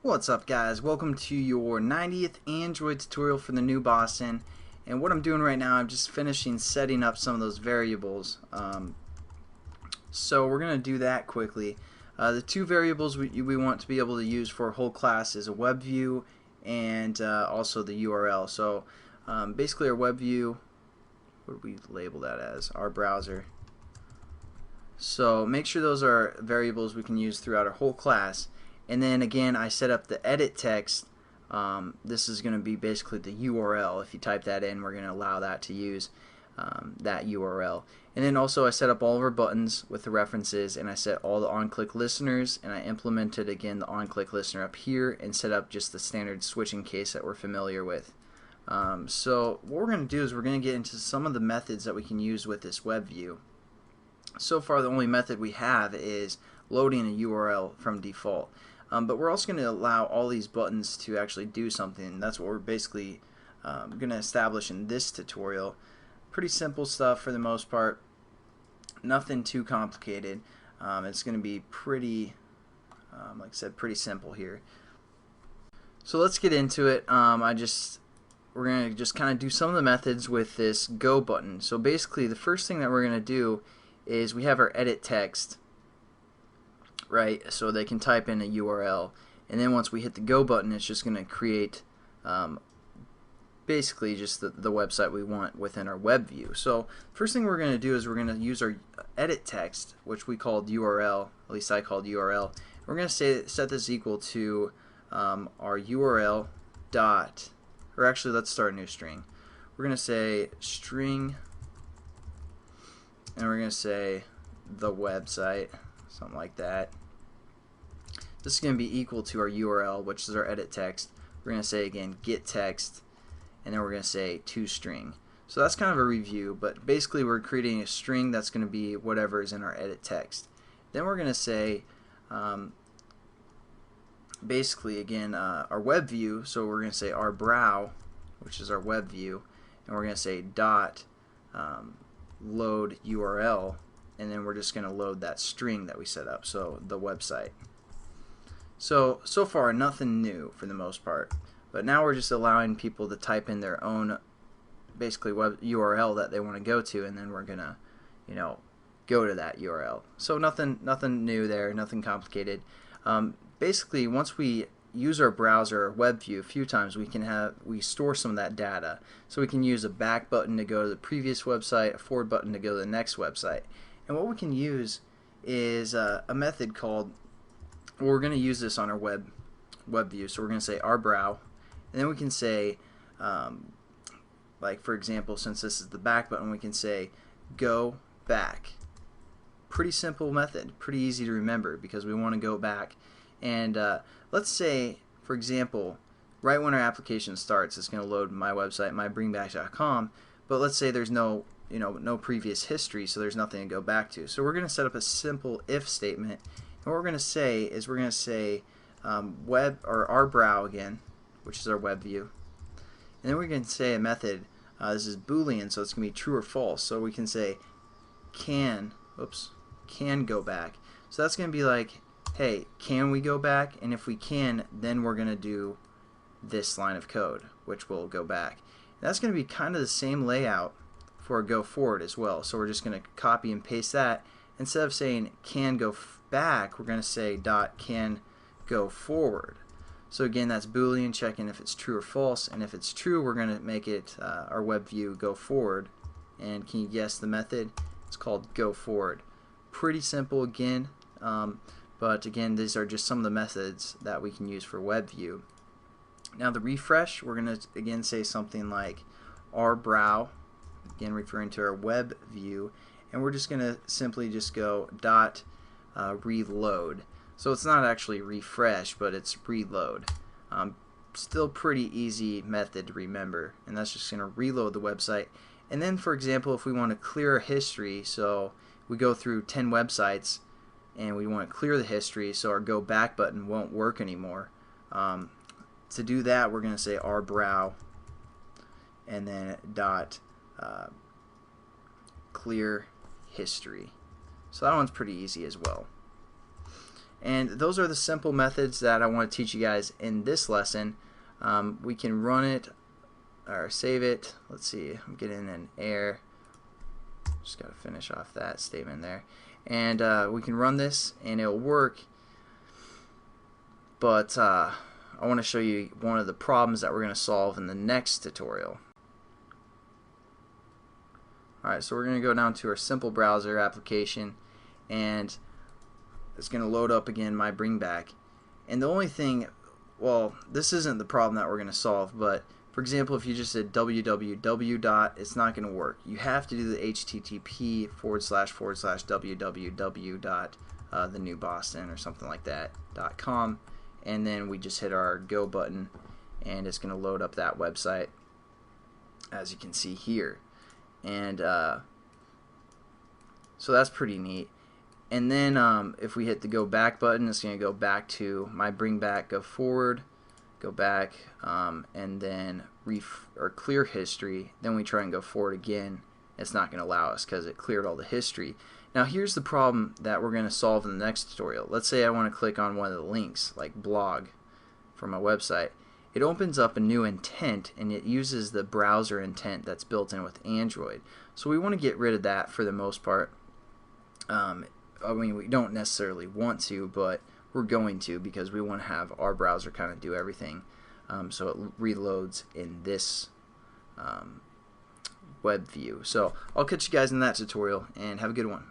What's up, guys? Welcome to your 90th Android tutorial for the new Boston. And what I'm doing right now, I'm just finishing setting up some of those variables. So we're going to do that quickly. The two variables we want to be able to use for a whole class is a WebView and also the URL. So basically our WebView, what do we label that as? Our browser. So make sure those are variables we can use throughout our whole class. And then again, I set up the edit text. This is going to be basically the URL. If you type that in, we're going to allow that to use that URL. And then also I set up all of our buttons with the references, and I set all the on-click listeners, and I implemented again the on-click listener up here and set up just the standard switching case that we're familiar with. So what we're going to do is we're going to get into some of the methods that we can use with this web view. So far the only method we have is loading a URL from default. But we're also going to allow all these buttons to actually do something. That's what we're basically going to establish in this tutorial. Pretty simple stuff for the most part. Nothing too complicated. It's going to be pretty, like I said, pretty simple here. So let's get into it. We're going to just kind of do some of the methods with this Go button. So basically the first thing that we're going to do is we have our edit text, right? So they can type in a URL, and then once we hit the Go button, it's just going to create basically just the website we want within our web view. So first thing we're going to do is we're going to use our edit text, which we called URL, at least I called URL. We're going to set this equal to our URL dot, or actually let's start a new string. We're going to say string, and we're going to say the website, something like that. This is going to be equal to our URL, which is our edit text. We're going to say again get text, and then we're going to say toString. So that's kind of a review, but basically we're creating a string that's going to be whatever is in our edit text. Then we're going to say basically again our web view, so we're going to say our brow, which is our web view, and we're going to say dot load URL, and then we're just going to load that string that we set up, so the website. So far nothing new for the most part, but now we're just allowing people to type in their own basically web URL that they want to go to, and then we're gonna go to that URL. So nothing new there, nothing complicated. Basically once we use our browser or web view a few times, we store some of that data. So we can use a back button to go to the previous website, a forward button to go to the next website. And what we can use is a method called, we're going to use this on our web view. So we're going to say our brow, and then we can say like for example, since this is the back button, we can say go back. Pretty simple method, pretty easy to remember because we want to go back. And let's say, for example, right when our application starts, it's going to load my website, mybringback.com, but let's say there's no previous history, so there's nothing to go back to. So we're going to set up a simple if statement, and what we're going to say is we're going to say web, or our brow again, which is our web view, and then we're going to say a method. This is Boolean, so it's going to be true or false. So we can say can go back. So that's going to be like, hey, can we go back? And if we can, then we're going to do this line of code, which will go back. And that's going to be kind of the same layout for go forward as well. So we're just going to copy and paste that. Instead of saying can go back, we're going to say dot can go forward. So again, that's Boolean, checking if it's true or false. And if it's true, we're going to make it our web view go forward. And can you guess the method? It's called go forward. Pretty simple again. But again, these are just some of the methods that we can use for WebView. Now the refresh, we're going to again say something like our brow, again referring to our web view, and we're just going to simply just go dot reload. So it's not actually refresh, but it's reload. Still pretty easy method to remember, and that's just going to reload the website. And then for example, if we want to clear a history, so we go through 10 websites and we want to clear the history, so our go back button won't work anymore. To do that, we're going to say our brow and then dot clear history. So that one's pretty easy as well. And those are the simple methods that I want to teach you guys in this lesson. We can run it or save it. Let's see, I'm getting an error. Just got to finish off that statement there. And we can run this and it'll work. But I want to show you one of the problems that we're going to solve in the next tutorial. Alright, so we're going to go down to our simple browser application, and it's going to load up again my bring back. And the only thing, well, this isn't the problem that we're going to solve, but for example, if you just said www. It's not going to work. You have to do the http //www. The New Boston or something like that .com, and then we just hit our go button and it's going to load up that website, as you can see here. And so that's pretty neat. And then if we hit the go back button, it's going to go back to my bring back, go forward, go back, and then clear history. Then we try and go forward again. It's not going to allow us because it cleared all the history. Now here's the problem that we're going to solve in the next tutorial. Let's say I want to click on one of the links, like blog from a website. It opens up a new intent, and it uses the browser intent that's built in with Android. So we want to get rid of that for the most part. I mean, we don't necessarily want to, but we're going to, because we want to have our browser kind of do everything. So it reloads in this WebView. So I'll catch you guys in that tutorial, and have a good one.